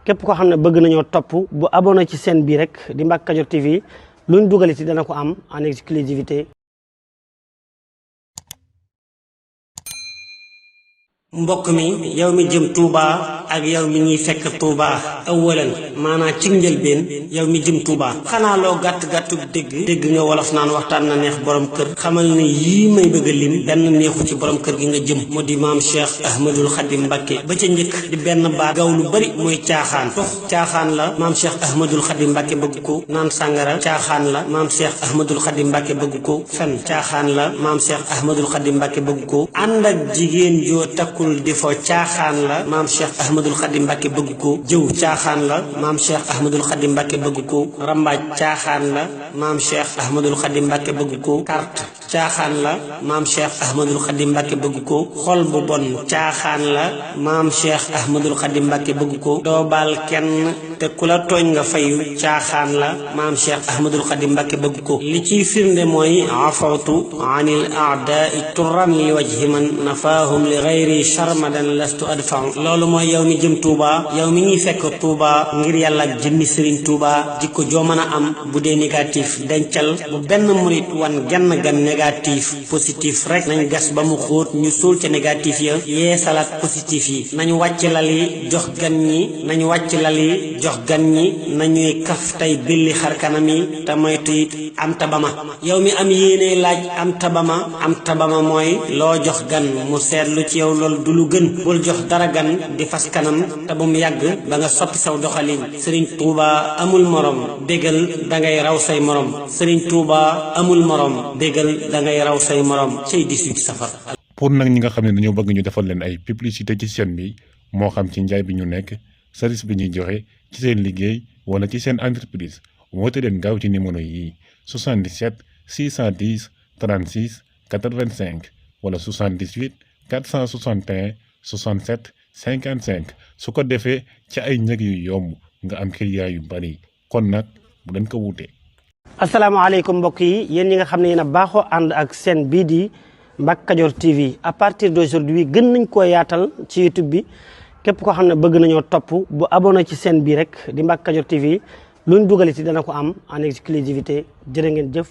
képp koo xam ne bëgg nañoo topp bu abonné ci chaîne bii rek di Mbacke Kadior TV luñ dugal ci dana ko am en exclusivité. mbokk mi yow mi jëm Touba ak yow mi ñuy fekk Touba awalan maanaam ci njëlbeen yow mi jëm Touba xanaa loo gàtt-gàttu dégg nga wolof naan waxtaan na neex borom kër. xamal ne yii may bëgg a lim benn neexu ci borom kër gi nga jëm mu di maam Cheikh Ahmadul Khadim Mbacke ba ca njëkk di benn baat gaw lu bari mooy caaxaan. tox caaxaan la maam Cheikh Ahmadul Khadim Mbacke bëgg ko. naan sàngara caaxaan la maam Cheikh Ahmadul Khadim Mbacke bëgg ko. fen caaxaan la maam Cheikh Ahmadul Khadim Mbacke bëgg ko. ànd ak jigéen joo takku di fo caaxaan la maam Cheikh Ahmadul Khadim Mbacke bëgg ko. jëw caaxaan la maam Cheikh Ahmadul Khadim Mbacke bëgg ko. rambaaj caaxaan la maam Cheikh Ahmadul Khadim Mbacke bëgg ko. carte caaxaan la maam Cheikh Ahmadul Khadim Mbacke bëgg ko. xol bu bon caaxaan la maam Cheikh Ahmadul Khadim Mbacke bëgg ko. doo baal kenn te ku la tooñ nga fayu caaxaan la maam Cheikh Ahmadul Khadim Mbacke bëgg ko. li ciy firnde mooy afawtu anil aadai turran li wajhi man nafaahum li gayri sharmadan lastu adfan. loolu mooy yow mi jëm Touba yow mi ñuy fekk Touba ngir yàlla ak jëmmi Serigne Touba jikko joo mën a am bu dee négatif dencal bu benn murit wan genn gan négatif positif rek nañ gas ba mu xóot ñu suul ca négatif ya yee salaat positif yi. nañu wàcc lal yi jox gan ñi nañu wàcc lal yi jox gan ñi nañuy kaf tey billi xar kanam yi te moytu it am tabama. yow mi am yéene laaj am tabama mooy loo jox gan mu seetlu ci yow loolu du lu gën. bul jox dara gan di fas kanam te bu mu yàgg ba nga soppi saw doxalin. Serigne Touba amul morom bégal da ngay raw say morom. Serigne Touba amul morom bégal da ngay raw say morom cay 18 safar. pour nag ñi nga xam ne dañoo bëgg ñu defal leen ay publicité ci chaîne bi moo xam ci njaay bi ñu nekk service bi ñuy joxe ci seen liggéey wala ci seen entreprise woote leen gaaw ci numéro yi 77 610 36 85 wala 78 461 67 55 su ko defee ci ay njëg yu yomb nga am client yu bari kon nag bu leen ko wutee. asalaamaaleykum mbokk yi yéen ñi nga xam ne yéen a baaxoo ànd ak chaîne bii di Mbacke Kadior TV à partir d'aujourd'hui gën nañ koo yaatal ci YouTube bi képp koo xam ne bëgg nañoo topp bu abonné ci chaîne bii rek di Mbacke Kadior TV luñ dugal ci dana ko am en exclusivité jërë ngeen jëf.